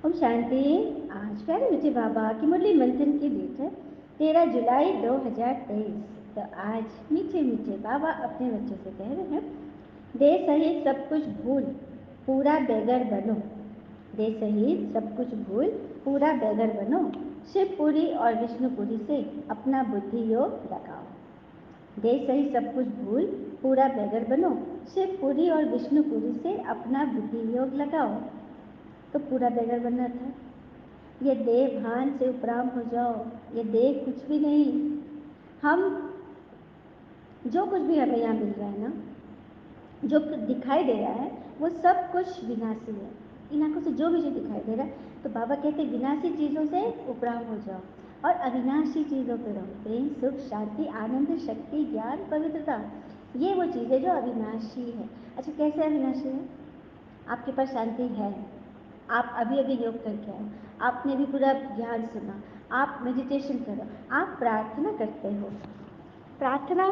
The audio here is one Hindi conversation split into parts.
ओम शांति। आज प्यारे मीठे बाबा की मुरली मंथन की डेट है 13 जुलाई 2023। तो आज मीठे मीठे बाबा अपने बच्चों से कह रहे हैं, देह सहित सब कुछ भूल पूरा बेगर बनो। देह सहित सब कुछ भूल पूरा बेगर बनो। शिवपुरी और विष्णुपुरी से अपना बुद्धि योग लगाओ। देह सहित सब कुछ भूल पूरा बेगर बनो। शिवपुरी और विष्णुपुरी से अपना बुद्धि योग लगाओ। तो पूरा बेगर बनना था। ये देह भान से उपराम हो जाओ। ये देह कुछ भी नहीं। हम जो कुछ भी हमें यहाँ मिल रहा है ना, जो दिखाई दे रहा है वो सब कुछ विनाशी है। इन आंखों से जो भी जो दिखाई दे रहा है, तो बाबा कहते हैं विनाशी चीज़ों से उपराम हो जाओ और अविनाशी चीज़ों पे रहो। प्रेम, सुख, शांति, आनंद, शक्ति, ज्ञान, पवित्रता, ये वो चीज़ें जो अविनाशी है। अच्छा, कैसे अविनाशी है? आपके पास शांति है, आप अभी अभी योग करके आए, आपने भी पूरा ज्ञान सुना, आप मेडिटेशन करो, आप प्रार्थना करते हो। प्रार्थना,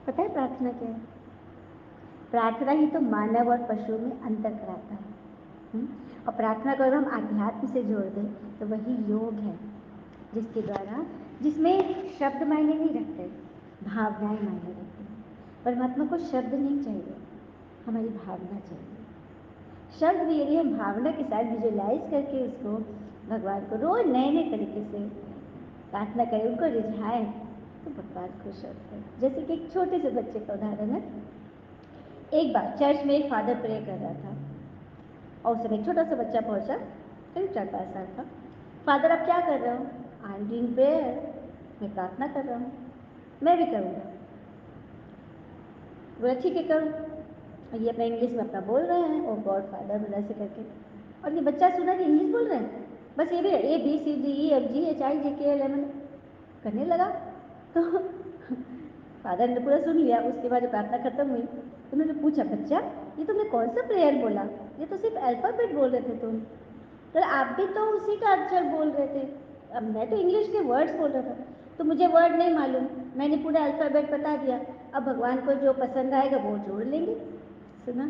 पता है प्रार्थना क्या है? प्रार्थना ही तो मानव और पशु में अंतर कराता है। और प्रार्थना को अगर हम आध्यात्म से जोड़ दें तो वही योग है, जिसके द्वारा, जिसमें शब्द मायने नहीं रखते, भावनाएं मायने रखती हैं। परमात्मा को शब्द नहीं चाहिए, हमारी भावना चाहिए। शब्द भी यदि हम भावना के साथ विजुअलाइज करके उसको भगवान को रोज नए नए तरीके से प्रार्थना करें, उनको रिझाएं, तो भगवान खुश होते हैं। जैसे कि एक छोटे से बच्चे का उदाहरण है। एक बार चर्च में एक फादर प्रे कर रहा था और उस समय एक छोटा सा बच्चा पहुंचा, करीब 4-5 साल का। फादर, आप क्या कर रहे हो? आई एम डूइंग प्रेयर, मैं प्रार्थना कर रहा हूँ। मैं भी करूँगा। बोला ठीक है करो। और ये अपना इंग्लिश में अपना बोल रहे हैं, ओ गॉड फादर ऐसे करके। और ये बच्चा सुना कि इंग्लिश बोल रहे हैं, बस ये भी ABCDEFGHIJKLMN करने लगा। तो फादर ने पूरा सुन लिया। उसके बाद प्रार्थना खत्म हुई, उन्होंने पूछा, बच्चा ये तुमने कौन सा प्रेयर बोला? ये तो सिर्फ अल्फाबेट बोल रहे थे तुम। तो आप भी तो उसी का अक्षर बोल रहे थे। अब मैं तो इंग्लिश के वर्ड्स बोल रहा था, तो मुझे वर्ड नहीं मालूम, मैंने पूरा अल्फाबेट बता दिया। अब भगवान को जो पसंद आएगा वो जोड़ लेंगे। सुना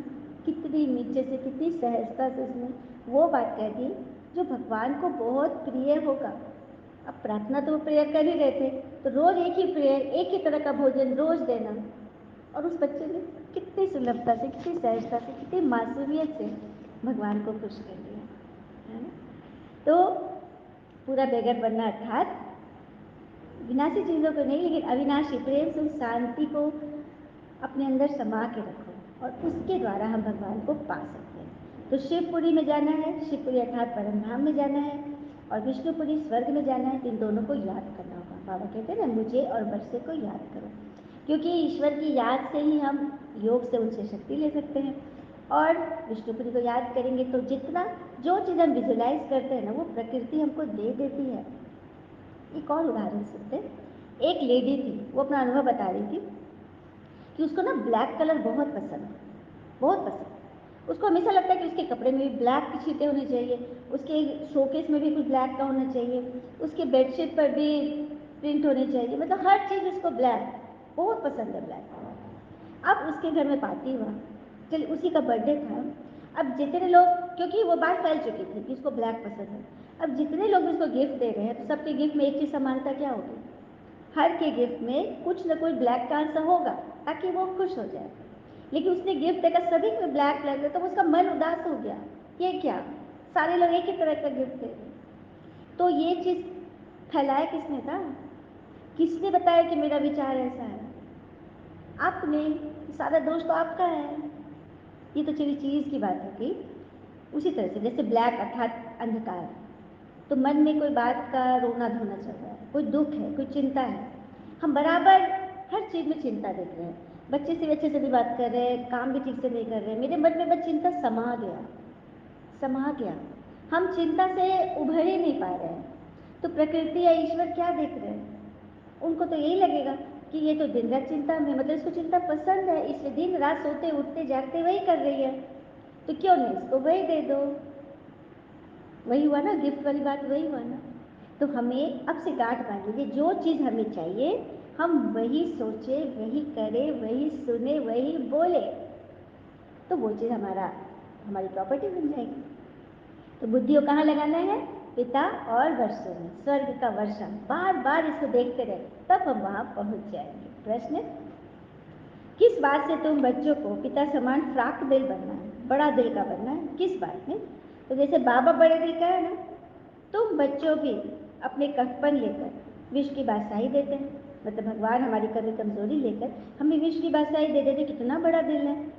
कितनी नीचे से, कितनी सहजता से उसने वो बात कह दी जो भगवान को बहुत प्रिय होगा। अब प्रार्थना तो वो प्रेयर कर ही रहे थे, तो रोज एक ही प्रेयर, एक ही तरह का भोजन रोज देना। और उस बच्चे ने कितनी सुलभता से, कितनी सहजता से, कितनी मासूमियत से भगवान को खुश कर दिया, है ना? तो पूरा बेगर बनना अर्थात विनाशी चीज़ों को नहीं, लेकिन अविनाशी प्रेम, सुख, शांति को अपने अंदर समा के रखो और उसके द्वारा हम भगवान को पा सकते हैं। तो शिवपुरी में जाना है, शिवपुरी अर्थात परम धाम में जाना है, और विष्णुपुरी स्वर्ग में जाना है। तो इन दोनों को याद करना होगा। बाबा कहते हैं ना, मुझे और वर्षे को याद करो, क्योंकि ईश्वर की याद से ही हम योग से उनसे शक्ति ले सकते हैं। और विष्णुपुरी को याद करेंगे तो जितना जो चीज़ हम विजुलाइज करते हैं ना, वो प्रकृति हमको दे देती है। एक और उदाहरण सुनते। एक लेडी थी, वो अपना अनुभव बता रही थी कि उसको ना ब्लैक कलर बहुत पसंद है, बहुत पसंद। उसको हमेशा लगता है कि उसके कपड़े में भी ब्लैक के छींटे होने चाहिए, उसके शोकेस में भी कुछ ब्लैक का होना चाहिए, उसके बेडशीट पर भी प्रिंट होने चाहिए, मतलब हर चीज़ उसको ब्लैक, बहुत पसंद है ब्लैक। अब उसके घर में पार्टी हुआ, चलिए उसी का बर्थडे था। अब जितने लोग, क्योंकि वो बात फैल चुकी थी कि उसको ब्लैक पसंद है, अब जितने लोग उसको गिफ्ट दे रहे हैं, तो सबके गिफ्ट में एक चीज़ समानता क्या होगी? हर के गिफ्ट में कुछ न कुछ ब्लैक का आंसर होगा, ताकि वो खुश हो जाए। लेकिन उसने गिफ्ट देकर सभी में ब्लैक ब्लैक, तो उसका मन उदास हो गया। ये क्या, सारे लोग एक ही तरह का गिफ्ट दे रहे। तो ये चीज़ फैलाया किसने था? किसने बताया कि मेरा विचार ऐसा है? आपने। सारा दोष तो आपका है। ये तो चली चीज़ की बात होगी। उसी तरह से जैसे ब्लैक अर्थात अंधकार, तो मन में कोई बात का रोना धोना चल रहा है, कोई दुख है, कोई चिंता है, हम बराबर हर चीज़ में चिंता देख रहे हैं। बच्चे से अच्छे से भी बात कर रहे हैं, काम भी ठीक से नहीं कर रहे हैं, मेरे मन में बस चिंता समा गया, समा गया। हम चिंता से उभर ही नहीं पा रहे हैं। तो प्रकृति या ईश्वर क्या देख रहे हैं? उनको तो यही लगेगा कि ये तो दिन रात चिंता में, मतलब इसको चिंता पसंद है, इसलिए दिन रात सोते उठते जागते वही कर रही है, तो क्यों नहीं इसको वही दे दो। वही हुआ ना, गिफ्ट वाली बात वही हुआ ना। तो हमें अब से गांठ बांध लीजिए, जो चीज़ हमें चाहिए हम वही सोचे, वही करें, वही सुने, वही बोले, तो वो चीज़ हमारी प्रॉपर्टी बन जाएगी। तो बुद्धि को कहाँ लगाना है? पिता और वर्षों में, स्वर्ग का वर्षा, बार बार इसको देखते रहे, तब हम वहाँ पहुँच जाएंगे। प्रश्न, किस बात से तुम बच्चों को पिता समान फ्राक दिल बनना है, बड़ा दिल का बनना है, किस बात में? तो जैसे बाबा बड़े दिल का है ना, तुम बच्चों भी अपने कफपन लेकर विश्व की बादशाही देते हैं। मतलब भगवान हमारी कमी कमजोरी लेकर हमें विश्व की बादशाही दे देते, कितना बड़ा दिल है।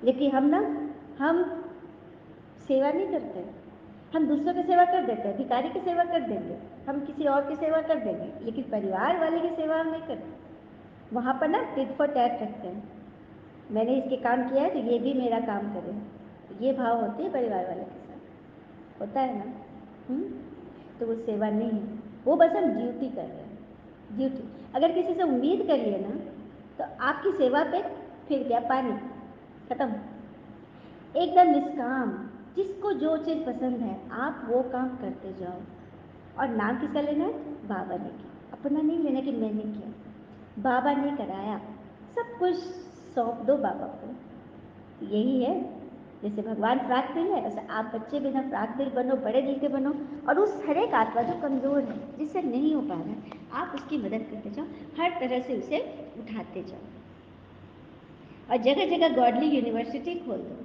लेकिन हम सेवा नहीं करते, हम दूसरों की सेवा कर देते हैं, भिखारी की सेवा कर देंगे, हम किसी और की सेवा कर देंगे, लेकिन परिवार वाले की सेवा हम नहीं करते। वहाँ पर ना टिट फॉर टैट रखते हैं, मैंने इसके काम किया है तो ये भी मेरा काम करे, ये भाव होते हैं परिवार वाले के साथ, होता है ना। तो वो सेवा नहीं है, वो बस हम ड्यूटी कर रहे हैं, ड्यूटी। अगर किसी से उम्मीद कर लिए ना तो आपकी सेवा पे फिर क्या, पानी खत्म, एकदम निष्काम। जिसको जो चीज़ पसंद है आप वो काम करते जाओ। और नाम किसका लेना है? बाबा ने किया, अपना नहीं लेना कि मैंने किया, बाबा ने कराया, सब कुछ सौंप दो बाबा को। यही है, जैसे भगवान फ्राक दिल है, वैसे आप बच्चे भी ना फ्राक दिल बनो, बड़े दिल के बनो। और उस हर एक आत्मा जो कमज़ोर है, जिससे नहीं हो पा रहा है, आप उसकी मदद करते जाओ, हर तरह से उसे उठाते जाओ। और जगह जगह गॉडली यूनिवर्सिटी खोल दो।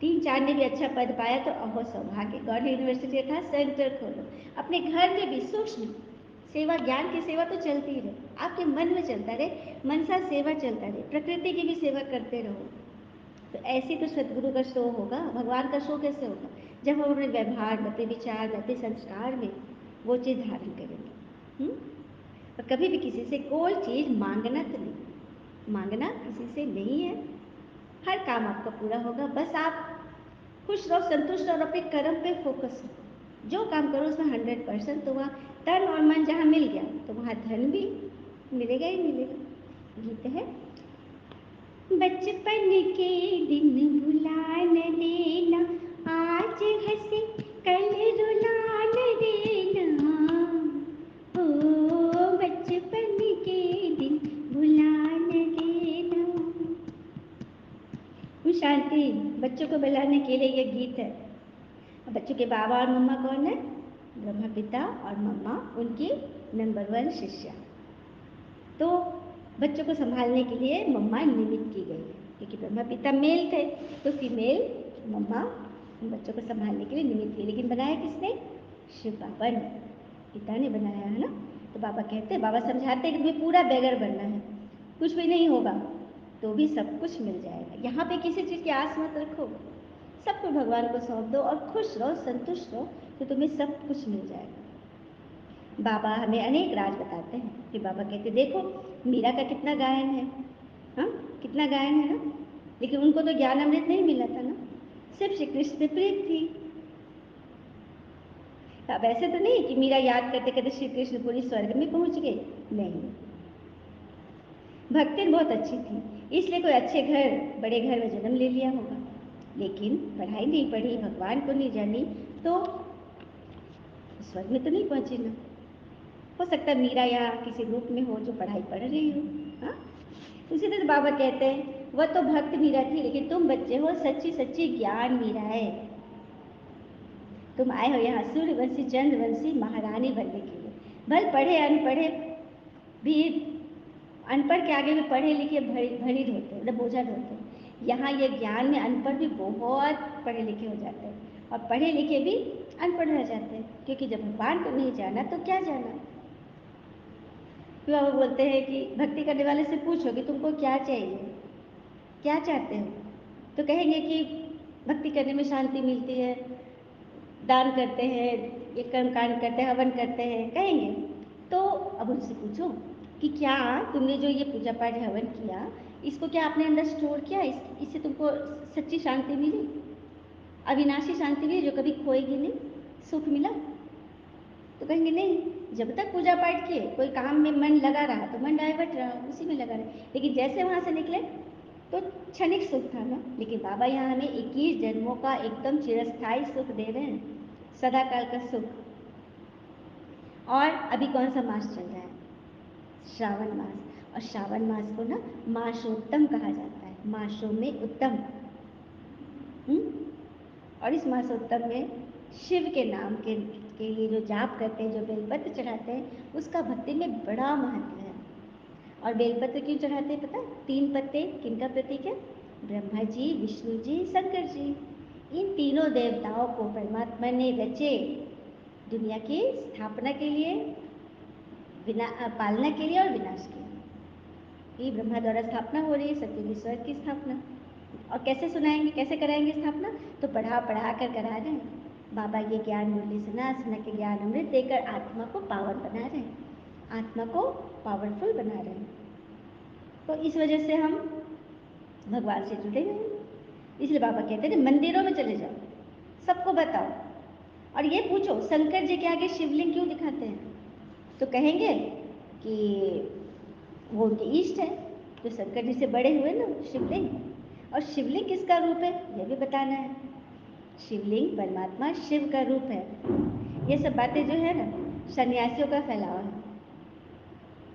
3-4 ने भी अच्छा पद पाया तो अहो सौभाग्य, गॉडली यूनिवर्सिटी का सेंटर खोलो। अपने घर में भी सूक्ष्म सेवा, ज्ञान की सेवा तो चलती रहे, आपके मन में चलता रहे, मनसा सेवा चलता रहे, प्रकृति की भी सेवा करते रहो। तो ऐसे तो सदगुरु का शो होगा, भगवान का शो कैसे होगा? जब हम अपने व्यवहार में, अपने विचार में, अपने संस्कार में वो चीज़ धारण करेंगे। और कभी भी किसी से कोई चीज़ मांगना तो नहीं, मांगना किसी से नहीं है, हर काम आपका पूरा होगा, बस आप खुश रहो, संतुष्ट और अपने कर्म पे फोकस हो, जो काम करो उसमें 100%। तो वहाँ तन और मन जहाँ मिल गया तो वहाँ धन भी मिलेगा ही मिलेगा। गीत है, बचपन के दिन भुला न देना, आज हंसे कल रुला न देना, ओ बचपन के दिन भुला न देना। शांति बच्चों को बुलाने के लिए ये गीत है। बच्चों के बाबा और मम्मा कौन है? ब्रह्मा पिता और मम्मा उनकी नंबर 1 शिष्या। तो बच्चों को संभालने के लिए मम्मा निमित्त की गई है, क्योंकि ब्रह्मा पिता मेल थे तो फीमेल मम्मा बच्चों को संभालने के लिए निमित्त की। लेकिन बनाया किसने? शिव बाबा ने, पिता ने बनाया है ना। तो बाबा कहते, बाबा समझाते कि तुम्हें पूरा बेगर बनना है, कुछ भी नहीं होगा तो भी सब कुछ मिल जाएगा। यहाँ पे किसी चीज़ की आस मत रखो, सब कुछ भगवान को सौंप दो और खुश रहो, संतुष्ट रहो, तो तुम्हें सब कुछ मिल जाएगा। बाबा हमें अनेक राज बताते हैं कि बाबा कहते देखो मीरा का कितना गायन है, हाँ कितना गायन है ना, लेकिन उनको तो ज्ञान अमृत नहीं मिला था ना, सिर्फ श्री कृष्ण में प्रीत थी। अब ऐसे तो नहीं कि मीरा याद करते करते श्री कृष्ण पूरी स्वर्ग में पहुंच गए, नहीं, भक्ति बहुत अच्छी थी, इसलिए कोई अच्छे घर, बड़े घर में जन्म ले लिया होगा, लेकिन पढ़ाई नहीं पढ़ी, भगवान को नहीं जानी, तो स्वर्ग में तो नहीं पहुंची ना। हो सकता है मीरा यहाँ किसी रूप में हो जो पढ़ाई पढ़ रही हो। हाँ, उसी तरह बाबा कहते हैं वह तो भक्त मीरा थी, लेकिन तुम बच्चे हो सच्ची सच्ची ज्ञान मीरा है। तुम आए हो यहाँ सूर्यवंशी चंद्रवंशी महारानी बनने के लिए। भले पढ़े अनपढ़े भी, अनपढ़ के आगे भी पढ़े लिखे भरी ढोते, मतलब बोझा ढोते। यहाँ ये ज्ञान में अनपढ़ भी बहुत पढ़े लिखे हो जाते हैं और पढ़े लिखे भी अनपढ़ रह जाते हैं, क्योंकि जब भगवान को नहीं जाना तो क्या जाना। फिर वो बोलते हैं कि भक्ति करने वाले से पूछो कि तुमको क्या चाहिए, क्या चाहते हो, तो कहेंगे कि भक्ति करने में शांति मिलती है, दान करते हैं, ये कर्म कांड करते हैं, हवन करते हैं, कहेंगे। तो अब उनसे पूछो कि क्या तुमने जो ये पूजा पाठ हवन किया, इसको क्या अपने अंदर स्टोर किया, इससे तुमको सच्ची शांति मिली, अविनाशी शांति मिली जो कभी खोएगी नहीं, सुख मिला? तो कहेंगे नहीं, जब तक पूजा पाठ किए कोई काम में मन लगा रहा तो मन डाइवर्ट रहा, उसी में लगा रहा, लेकिन जैसे वहाँ से निकले तो क्षणिक सुख था ना। लेकिन बाबा यहाँ हमें 21 जन्मों का एकदम चिरस्थायी सुख दे रहे हैं, सदाकाल का सुख। और अभी कौन सा मास चल रहा है? श्रावण मास। और श्रावण मास को ना मासोत्तम कहा जाता है, मासों में उत्तम। और इस मासोत्तम में शिव के नाम के लिए जो जाप करते हैं, जो बेलपत्र चढ़ाते हैं, उसका भक्ति में बड़ा महत्व है। और बेलपत्र क्यों चढ़ाते हैं पता है? 3 पत्ते किनका प्रतीक है? ब्रह्मा जी, विष्णु जी, शंकर जी। इन तीनों देवताओं को परमात्मा ने रचे दुनिया की स्थापना के लिए, पालना के लिए और विनाश के लिए। ये ब्रह्मा द्वारा स्थापना हो रही है, सत्ययुगी स्वर्ग की स्थापना। और कैसे सुनाएंगे, कैसे कराएंगे स्थापना? तो पढ़ा कर करा रहे हैं। बाबा ये ज्ञान मुरली सुना के ज्ञान अमृत देकर आत्मा को पावन बना रहे हैं, आत्मा को पावरफुल बना रहे हैं। तो इस वजह से हम भगवान से जुड़े हुए हैं। इसलिए बाबा कहते हैं मंदिरों में चले जाओ, सबको बताओ और ये पूछो शंकर जी के आगे शिवलिंग क्यों दिखाते हैं? तो कहेंगे कि वो उनके इष्ट है, तो शंकर जी से बड़े हुए ना शिवलिंग। और शिवलिंग किसका रूप है ये भी बताना है। शिवलिंग परमात्मा शिव का रूप है। ये सब बातें जो है ना सन्यासियों का फैलावा है,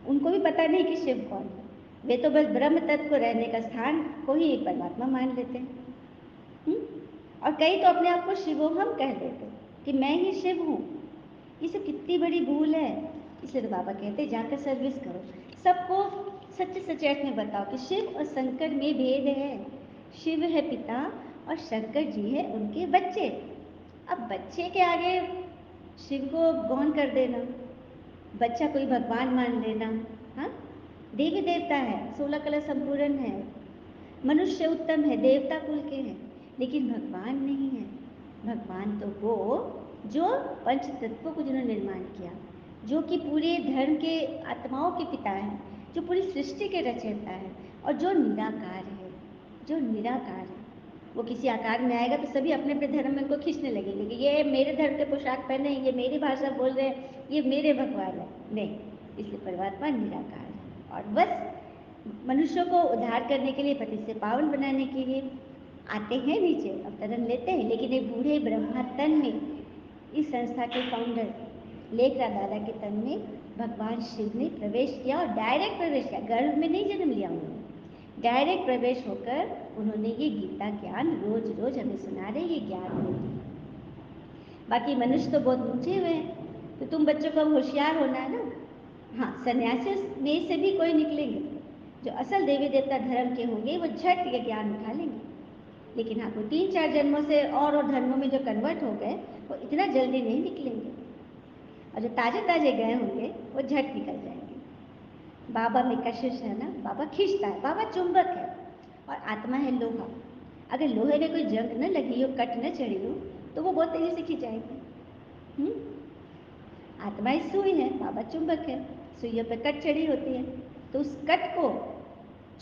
उनको भी पता नहीं कि शिव कौन है। वे तो बस ब्रह्म तत्व को रहने का स्थान को ही परमात्मा मान लेते हैं। और कई तो अपने आप को शिवोहम कह देते हैं कि मैं ही शिव हूँ। ये सब कितनी बड़ी भूल है। इसलिए तो बाबा कहते हैं जाकर सर्विस करो, सबको सच्चे सच्चे अर्थ में बताओ कि शिव और शंकर में भेद है। शिव है पिता और शंकर जी है उनके बच्चे। अब बच्चे के आगे शिव को गौण कर देना, बच्चा कोई भगवान मान लेना, हाँ देवी देवता है, 16 कला संपूर्ण है, मनुष्य उत्तम है, देवता कुल के हैं, लेकिन भगवान नहीं है। भगवान तो वो जो पंच तत्वों को जिन्होंने निर्माण किया, जो कि पूरे धर्म के आत्माओं के पिता हैं, जो पूरी सृष्टि के रचयिता है और जो निराकार है, जो निराकार है। वो किसी आकार में आएगा तो सभी अपने अपने धर्म में उनको खींचने लगेंगे कि ये मेरे धर्म के पोशाक पहने, ये मेरी भाषा बोल रहे हैं, ये मेरे भगवान है। नहीं, इसलिए परमात्मा निराकार है और बस मनुष्यों को उद्धार करने के लिए, पति से पावन बनाने के लिए आते हैं नीचे, अवतरण लेते हैं। लेकिन एक बूढ़े ब्रह्मा तन में इस संस्था के फाउंडर लेखरा दादा के तन में भगवान शिव ने प्रवेश किया और डायरेक्ट प्रवेश किया, गर्भ में नहीं जन्म लिया उन्होंने, डायरेक्ट प्रवेश होकर उन्होंने ये गीता ज्ञान रोज रोज हमें सुना रहे, ये ज्ञान होती। बाकी मनुष्य तो बहुत ऊंचे हुए हैं, तो तुम बच्चों को होशियार होना है ना। हाँ, सन्यासी में से भी कोई निकलेंगे जो असल देवी देवता धर्म के होंगे, वो झट ये ज्ञान उठा लेंगे। लेकिन हाँ, कोई 3-4 जन्मों से और धर्मों में जो कन्वर्ट हो गए वो इतना जल्दी नहीं निकलेंगे, और जो ताजे ताजे गए होंगे वो झट निकल जाएंगे। बाबा में कशिश है ना, बाबा खींचता है, बाबा चुंबक है और आत्मा है लोहा। अगर लोहे में कोई जंग न लगी हो, कट न चढ़ी हो, तो वो बहुत तेजी से खिंचाएगी। आत्मा एक सुई है, बाबा चुंबक है, सुइयों पे कट चढ़ी होती है, तो उस कट को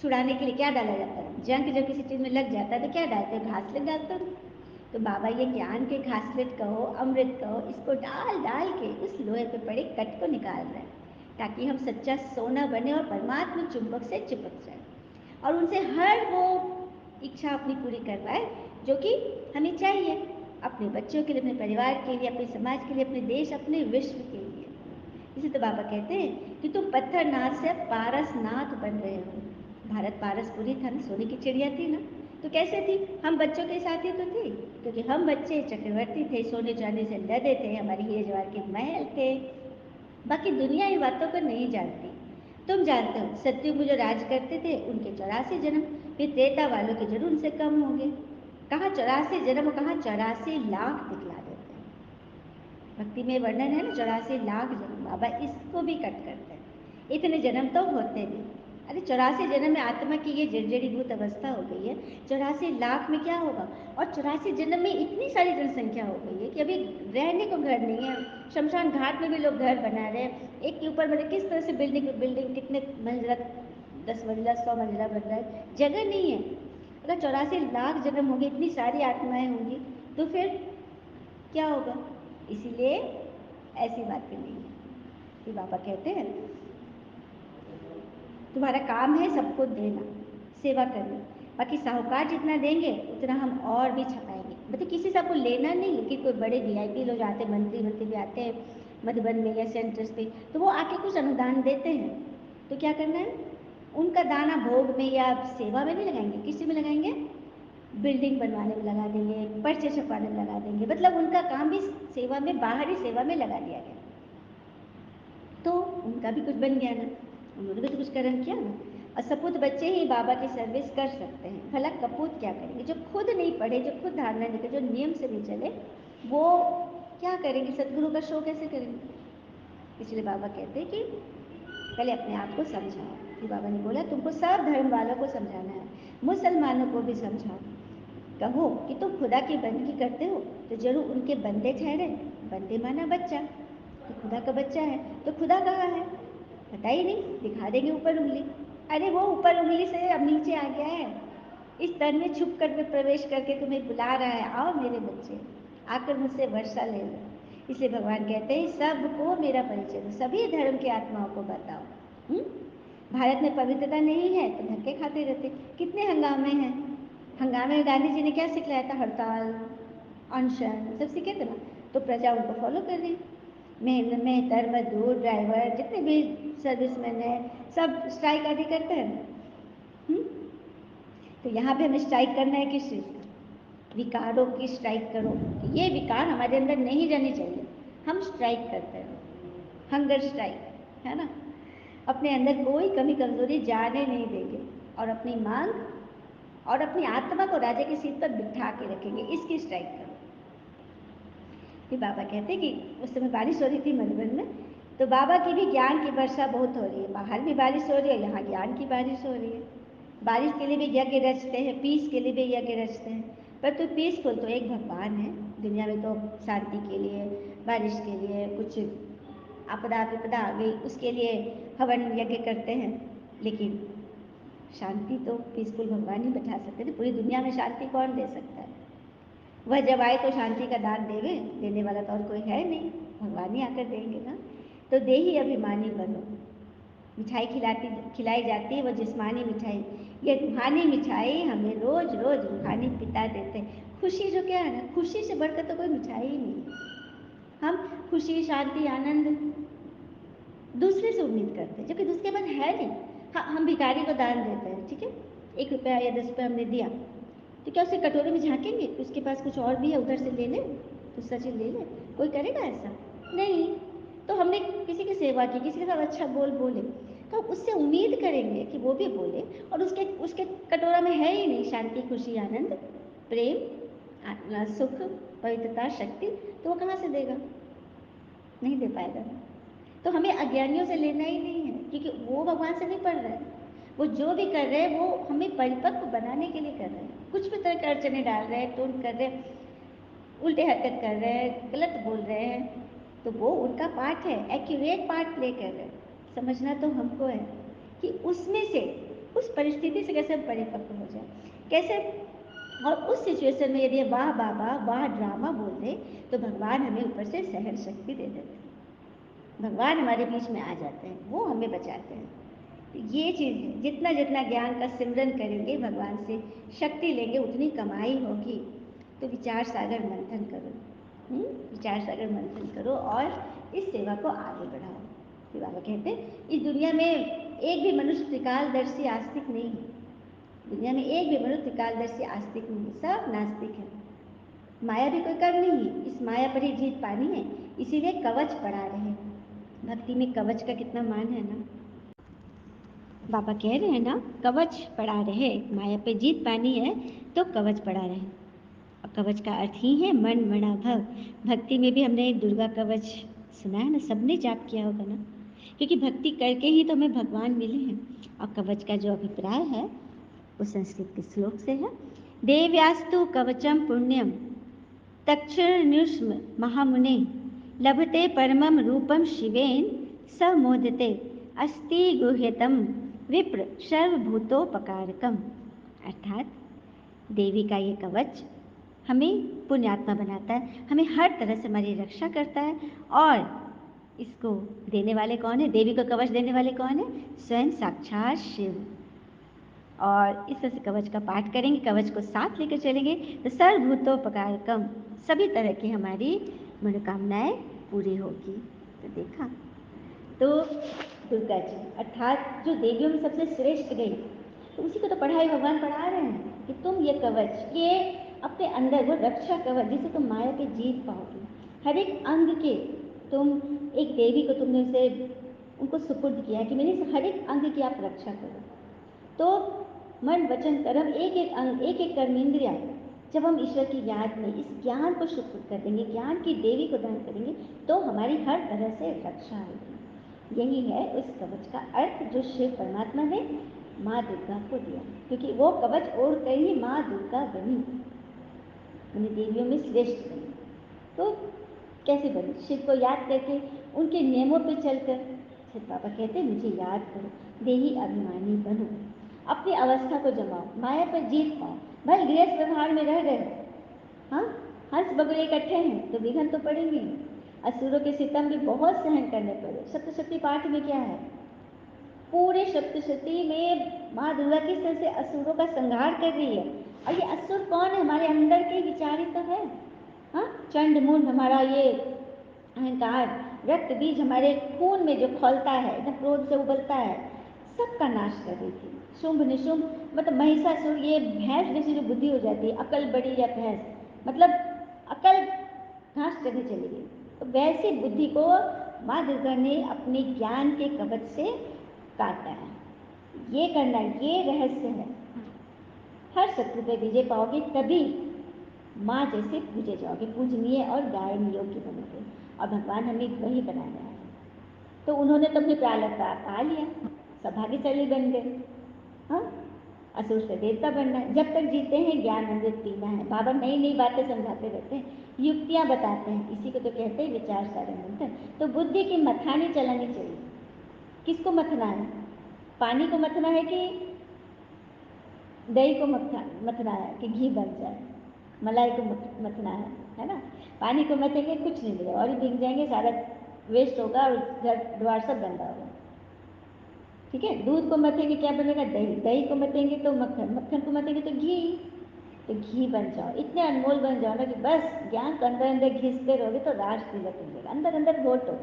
छुड़ाने के लिए क्या डाला जाता है? जंग जब किसी चीज़ में लग जाता है तो क्या डालते हो? घासलेट डालते हो। तो बाबा ये ज्ञान के घासलेट कहो, अमृत कहो, इसको डाल डाल के उस लोहे पे पड़े कट को निकाल रहे हैं, ताकि हम सच्चा सोना बने और परमात्मा चुंबक से चिपक जाए और उनसे हर वो इच्छा अपनी पूरी करवाए जो कि हमें चाहिए, अपने बच्चों के लिए, अपने परिवार के लिए, अपने समाज के लिए, अपने देश, अपने विश्व के लिए। इसे तो बाबा कहते हैं कि तुम पत्थरनाथ से पारसनाथ बन रहे हो। भारत पारसपुरी था ना, सोने की चिड़िया थी ना, तो कैसे थी? हम बच्चों के साथ ही तो थे, क्योंकि हम बच्चे चक्रवर्ती थे, सोने चांदी से लदे थे, हमारी हीरे जवाहर के महल थे। बाकी दुनिया इन बातों को नहीं जानती। तुम जानते हो सत्युग में जो राज करते थे उनके 84 जन्म, फिर त्रेता वालों के जरूर उनसे कम होंगे। कहाँ 84 जन्म, कहाँ 84 लाख दिखला देते हैं। भक्ति में वर्णन है ना 84 लाख जन्म, बाबा इसको भी कट करते हैं। इतने जन्म तो होते नहीं। अरे 84 जन्म में आत्मा की ये जर्जरीभूत अवस्था हो गई है, 84 लाख में क्या होगा? और 84 जन्म में इतनी सारी जनसंख्या हो गई है कि अभी रहने को घर नहीं है। शमशान घाट में भी लोग घर बना रहे हैं, एक के ऊपर मतलब किस तरह से बिल्डिंग कितने मंजिला, 10 मंजिला, 100 मंजिला बन रहा है, जगह नहीं है। अगर 84 लाख जन्म होंगे, इतनी सारी आत्माएं होंगी, तो फिर क्या होगा? इसीलिए ऐसी बातें नहीं है कि बाबा कहते हैं तुम्हारा काम है सबको देना, सेवा करनी, बाकी साहूकार जितना देंगे उतना हम और भी छपाएंगे। मतलब किसी से आपको लेना नहीं है कि कोई बड़े वीआईपी लोग आते हैं, मंत्री भी आते हैं मधुबन में या सेंटर्स पे, तो वो आके कुछ अनुदान देते हैं, तो क्या करना है? उनका दाना भोग में या सेवा में नहीं लगाएंगे, किसी में लगाएंगे? बिल्डिंग बनवाने में लगा देंगे, पर्चे छपवाने में लगा देंगे, मतलब उनका काम भी सेवा में, बाहरी सेवा में लगा दिया गया। तो उनका भी कुछ बन गया ना, उन्होंने भी तो कुछ कर्म किया ना। और सपूत बच्चे ही बाबा की सर्विस कर सकते हैं, भला कपूत क्या करेंगे? जो खुद नहीं पढ़े, जो खुद धारणा नहीं करे, जो नियम से नहीं चले, वो क्या करेंगे? सदगुरु का शो कैसे करेंगे? इसलिए बाबा कहते हैं कि पहले अपने आप को समझाओ। फिर बाबा ने बोला तुमको सब धर्म वालों को समझाना है, मुसलमानों को भी समझाओ। कहो कि तुम खुदा की बंदगी करते हो तो जरूर उनके बंदे ठहरे। बंदे माना बच्चा, तो खुदा का बच्चा है, तो खुदा कहाँ है? पता ही नहीं, दिखा देंगे ऊपर उंगली। अरे वो ऊपर उंगली से अब नीचे आ गया है, इस तन में छुप कर प्रवेश करके तुम्हें बुला रहा है, आओ मेरे बच्चे, आकर मुझसे वर्षा ले लो। इसलिए भगवान कहते हैं सबको मेरा परिचय दो, सभी धर्म की आत्माओं को बताओ। भारत में पवित्रता नहीं है तो धक्के खाते रहते, कितने हंगामे हैं। हंगामे में गांधी जी ने क्या सिखलाया था? हड़ताल, अनशन, सब सीखे थे ना। तो प्रजा उनको फॉलो कर रही। मेहतर, मजदूर, ड्राइवर, जितने भी सर्विसमैन हैं, सब स्ट्राइक आदि करते हैं। तो यहाँ पे हमें स्ट्राइक करना है किस चीज़ का? विकारों की स्ट्राइक करो कि ये विकार हमारे अंदर नहीं रहने चाहिए, हम स्ट्राइक करते हैं, हंगर स्ट्राइक, है ना। अपने अंदर कोई कमी कमजोरी जाने नहीं देंगे और अपनी मांग और अपनी आत्मा को राजा की सीट पर बिठा के रखेंगे, इसकी स्ट्राइक करो। फिर बाबा कहते कि उस समय बारिश हो रही थी मधुबन में, तो बाबा की भी ज्ञान की वर्षा बहुत हो रही है, बाहर भी बारिश हो रही है, यहाँ ज्ञान की बारिश हो रही है। बारिश के लिए भी यज्ञ रचते हैं, पीस के लिए भी यज्ञ रचते हैं, पर तो पीसफुल तो एक भगवान है। दुनिया में तो शांति के लिए, बारिश के लिए, कुछ आपदा विपदा आ गई उसके लिए हवन यज्ञ करते हैं, लेकिन शांति तो पीसफुल भगवान ही बैठा सकते हैं। पूरी दुनिया में शांति कौन दे सकता है? वह जब आए तो शांति का दान देवे, देने वाला तो और कोई है नहीं, भगवान ही आकर देंगे ना। तो देही अभिमानी बनो। मिठाई खिलाई जाती है वो जिस्मानी मिठाई, ये रूहानी मिठाई हमें रोज रोज रूहानी पिता देते हैं। खुशी जो क्या है ना, खुशी से बढ़कर तो कोई मिठाई ही नहीं। हम खुशी, शांति, आनंद दूसरे से उम्मीद करते हैं जो कि दूसरे के पास है नहीं। हाँ, हम भिखारी को दान देते हैं, ठीक है, 1 रुपया या 10 रुपया हमने दिया, तो क्या उसके कटोरे में झांकेंगे उसके पास कुछ और भी है, उधर से ले ले, दूसरा चीज ले ले? कोई करेगा ऐसा? नहीं। तो हमने किसी की सेवा की, किसी के साथ अच्छा बोले, तो उससे उम्मीद करेंगे कि वो भी बोले, और उसके उसके कटोरा में है ही नहीं शांति, खुशी, आनंद, प्रेम, सुख, पवित्रता, शक्ति, तो वो कहाँ से देगा? नहीं दे पाएगा। तो हमें अज्ञानियों से लेना ही नहीं है, क्योंकि वो भगवान से नहीं पढ़ रहे हैं। वो जो भी कर रहे हैं वो हमें परिपक्व बनाने के लिए कर रहे हैं। कुछ भी तरह के अड़चने डाल रहे हैं, टोन कर रहे हैं, उल्टे हरकत कर रहे हैं, गलत बोल रहे हैं, तो वो उनका पार्ट है, एक्यूरेट पार्ट प्ले कर रहे हैं। समझना तो हमको है कि उसमें से, उस परिस्थिति से कैसे परिपक्व हो जाए, कैसे। और उस सिचुएशन में यदि वाह बाबा वाह ड्रामा बोल दे तो भगवान हमें ऊपर से सहन शक्ति दे देते हैं, भगवान हमारे बीच में आ जाते हैं, वो हमें बचाते हैं। ये चीज़ है, जितना जितना ज्ञान का सिमरन करेंगे, भगवान से शक्ति लेंगे, उतनी कमाई होगी। तो विचार सागर मंथन करो, विचार सागर मंथन करो और इस सेवा को आगे बढ़ाओ। फिर बाबा कहते हैं इस दुनिया में एक भी मनुष्य त्रिकालदर्शी आस्तिक नहीं है। दुनिया में एक भी मनुष्य त्रिकालदर्शी आस्तिक नहीं है, सब नास्तिक है। माया भी कोई कर नहीं है, इस माया पर ही जीत पानी है, इसीलिए कवच पढ़ा रहे। भक्ति में कवच का कितना मान है ना। बाबा कह रहे हैं ना, कवच पढ़ा रहे, माया पे जीत पानी है तो कवच पढ़ा रहे। और कवच का अर्थ ही है मन मना भव। भक्ति में भी हमने दुर्गा कवच सुना है ना, सबने जाप किया होगा ना, क्योंकि भक्ति करके ही तो हमें भगवान मिले हैं। और कवच का जो अभिप्राय है वो संस्कृत के श्लोक से है। देव्यास्तु कवचम पुण्यम तक्षुर्नुष्म महामुने लभते परमम रूपम शिवेन स मोदते अस्ति गुह्यतम विप्र सर्वभूतोपकारकम। अर्थात देवी का ये कवच हमें पुण्यात्मा बनाता है, हमें हर तरह से हमारी रक्षा करता है। और इसको देने वाले कौन है? देवी को कवच देने वाले कौन है? स्वयं साक्षात शिव। और इस तरह से कवच का पाठ करेंगे, कवच को साथ लेकर चलेंगे तो सर्वभूतोपकारकम, सभी तरह की हमारी मनोकामनाएं पूरी होगी। तो देखा, तो दुर्गा जी अर्थात जो देवियों में सबसे श्रेष्ठ गई, तो उसी को तो पढ़ाई भगवान पढ़ा रहे हैं। कि तुम ये कवच, ये अपने अंदर वो रक्षा कवच जिसे तुम माया पे जीत पाओगे। हर एक अंग के तुम, एक देवी को तुमने उसे उनको सुपुर्द किया कि मेरे हर एक अंग की आप रक्षा करो। तो मन वचन कर्म, एक एक अंग, एक एक कर्मेंद्रिया, जब हम ईश्वर की याद में इस ज्ञान को सुपुर्द कर देंगे, ज्ञान की देवी को दान करेंगे, तो हमारी हर तरह से रक्षा होगी। यही है उस कवच का अर्थ जो शिव परमात्मा ने माँ दुर्गा को दिया, क्योंकि वो कवच ओढ़ कर ही माँ दुर्गा बनी, उन्हें देवियों में श्रेष्ठ बनी। तो कैसे बनी? शिव को याद करके, उनके नियमों पे चलकर। शिव बाबा कहते मुझे याद करो, देही अभिमानी बनो, अपनी अवस्था को जमाओ, माया पर जीत पाओ। भाई गृहस्थ व्यवहार में रह गए, हाँ, हंस बगुले इकट्ठे हैं तो विघन तो पड़ेंगे। असुरों के सितम भी बहुत सहन करने पड़े। सप्तशती पाठ में क्या है? पूरे सप्तशती में माँ दुर्गा किस तरह से असुरों का संहार कर रही है। और ये असुर कौन है? हमारे अंदर के विचार ही तो है। हाँ, चंड मुंड, हमारा ये अहंकार, रक्त बीज हमारे खून में जो खौलता है, एकदम क्रोध से उबलता है, सबका नाश कर रही थी। शुंभ निशुंभ, मतलब महिषासुर, ये भैंस जैसी जो बुद्धि हो जाती है, अकल बड़ी या भैंस, मतलब अकल घास चढ़ी चली गई, तो वैसी बुद्धि को माँ दुर्गा ने अपने ज्ञान के कवच से काटा है। ये करना, ये रहस्य है। हर शत्रु पे विजय पाओगे तभी माँ जैसे पूजे जाओगे, पूजनीय और गायन योग्य बनोगे। और भगवान हमें वही बनाया है। तो उन्होंने तो अपने प्रारब्ध पा लिया, सौभाग्यशाली बन गए। हाँ, असुर से देवता बनना है। जब तक जीते हैं ज्ञान अमृत पीना है। बाबा नई नई बातें समझाते रहते हैं, युक्तियाँ बताते हैं, इसी को तो कहते हैं विचार सारे मंथन। तो बुद्धि की मथानी चलानी चाहिए। किसको मथना है? पानी को मथना है कि दही को मथना है कि घी बन जाए, मलाई को मथना है ना? पानी को मथेंगे कुछ नहीं मिलेगा और ही भीग जाएंगे, सारा वेस्ट होगा और घर द्वार सब गंदा होगा। ठीक है, दूध को मथेंगे क्या बनेगा? दही, दही को मथेंगे तो मक्खन, मक्खन को मथेंगे तो घी, तो घी बन जाओ, इतने अनमोल बन जाओ ना कि बस ज्ञान को अंदर अंदर घिसते रहोगे तो राज तिलक मिलेगा, अंदर अंदर घोटो।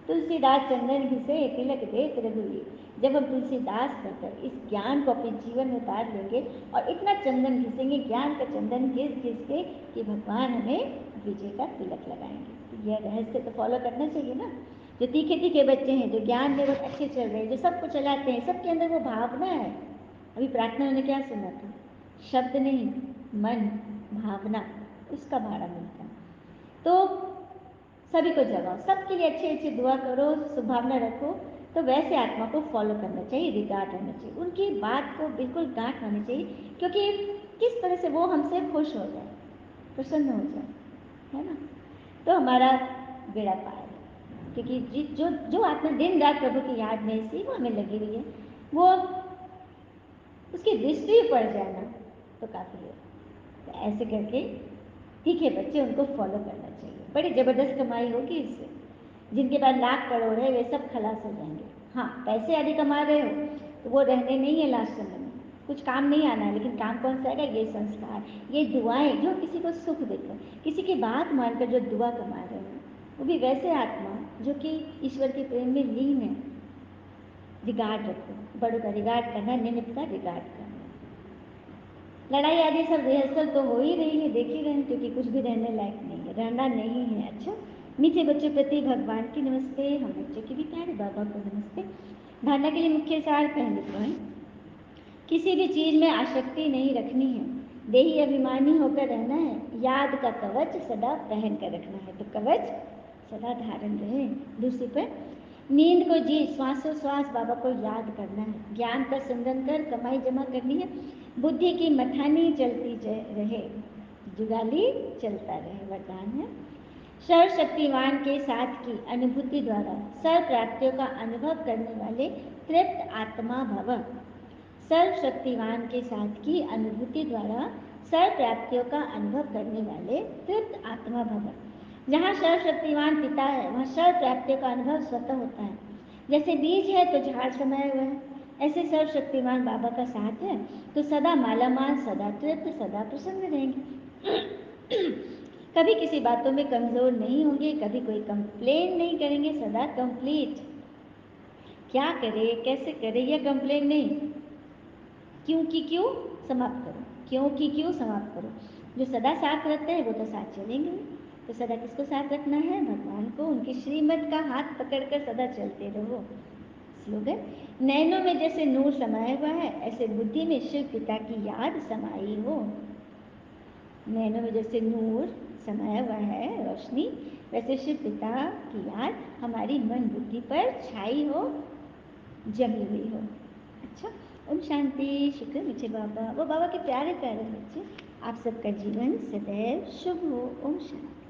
तुलसीदास चंदन घिसे तिलक देत रघुवीर। जब हम तुलसीदास बनकर इस ज्ञान को अपने जीवन में उतार लेंगे और इतना चंदन घिसेंगे, ज्ञान का चंदन घिस घिस के, कि भगवान हमें विजय का तिलक लगाएंगे। तो यह रहस्य तो फॉलो करना चाहिए ना। जो तीखे तीखे बच्चे हैं, जो ज्ञान में बहुत अच्छे चल रहे हैं, जो सबको चलाते हैं, सबके अंदर वो भावना है। अभी प्रार्थना में क्या सुना था? शब्द नहीं, मन, भावना, उसका भाड़ा मिलता है। तो सभी को जगाओ, सबके लिए अच्छी अच्छी दुआ करो, शुभभावना रखो। तो वैसे आत्मा को फॉलो करना चाहिए, रिगार्ड होना चाहिए, उनकी बात को बिल्कुल गांठ होनी चाहिए, क्योंकि किस तरह से वो हमसे खुश हो जाए, प्रसन्न हो जाए, है ना? तो हमारा बेड़ा पार है। क्योंकि जो जो आत्मा दिन रात प्रभु की याद में सेवा में लगी हुई है, वो उसकी दृष्टि पड़ जाए ना तो काफ़ी है। तो ऐसे करके तीखे बच्चे, उनको फॉलो करना चाहिए। बड़ी ज़बरदस्त कमाई होगी इससे। जिनके पास लाख करोड़ है वे सब खलास हो जाएंगे। हाँ, पैसे यदि कमा रहे हो तो वो रहने नहीं है लास्ट समय में, कुछ काम नहीं आना है। लेकिन काम कौन सा आएगा? ये संस्कार, ये दुआएं, जो किसी को सुख देकर, किसी की बात मानकर जो दुआ कमा रहे हैं, वो भी वैसे आत्मा जो कि ईश्वर के प्रेम में लीन है। रिगार्ड रखो, बड़ों का रिगार्ड करना, निमित्त का रिगार्ड करना। लड़ाई आदि सब रिहर्सल तो हो ही रही है, देख ही रहे हैं, क्योंकि कुछ भी रहने लायक नहीं है, रहना नहीं है। अच्छा, मीठे बच्चों प्रति भगवान की नमस्ते, हम बच्चों के भी प्यारे बाबा को नमस्ते। धारणा के लिए मुख्य सार पहले पॉइंट, किसी भी चीज़ में आसक्ति नहीं रखनी है, देही अभिमानी होकर रहना है, याद का कवच सदा पहन कर रखना है। तो कवच सदा धारण रहे। दूसरी पर, नींद को जी, श्वासोश्वास बाबा को याद करना है, ज्ञान का सिमरन कर कमाई जमा करनी है, बुद्धि की मथानी चलती रहे, जुगाली चलता रहे। वरदान है, सर्वशक्तिमान के साथ की अनुभूति द्वारा सर्व प्राप्तियों का अनुभव करने वाले तृप्त आत्मा भव। सर्वशक्तिमान के साथ की अनुभूति द्वारा सर्व प्राप्तियों का अनुभव करने वाले तृप्त आत्मा भव। जहाँ सर्वशक्तिमान पिता है वहाँ सर्व प्राप्तियों का अनुभव स्वतः होता है। जैसे बीज है तो झाड़ समाया हुआ है, ऐसे सर्वशक्तिमान बाबा का साथ है तो सदा मालामाल, सदा तृप्त, सदा प्रसन्न रहेंगे। कभी किसी बातों में कमजोर नहीं होंगे, कभी कोई कंप्लेन नहीं करेंगे, सदा कंप्लीट। क्या करे, कैसे करे, यह कंप्लेन नहीं, क्यों की क्यों समाप्त करो। क्यों समाप्त करो। जो सदा साथ रहते हैं वो तो साथ चलेंगे। तो सदा किसको साथ रखना है? भगवान को। उनकी श्रीमत का हाथ पकड़कर सदा चलते रहो। स्लोगन, नैनों में जैसे नूर समाया हुआ है, ऐसे बुद्धि में शिव पिता की याद समाई हो। नैनों में जैसे नूर समाया हुआ है, रोशनी, वैसे शिव पिता की याद हमारी मन बुद्धि पर छाई हो, जमी हुई हो। अच्छा, ओम शांति। शुक्र मीठे बाबा, वो बाबा के प्यारे प्यारे बच्चे। आप सबका जीवन सदैव शुभ हो। ओम शांति।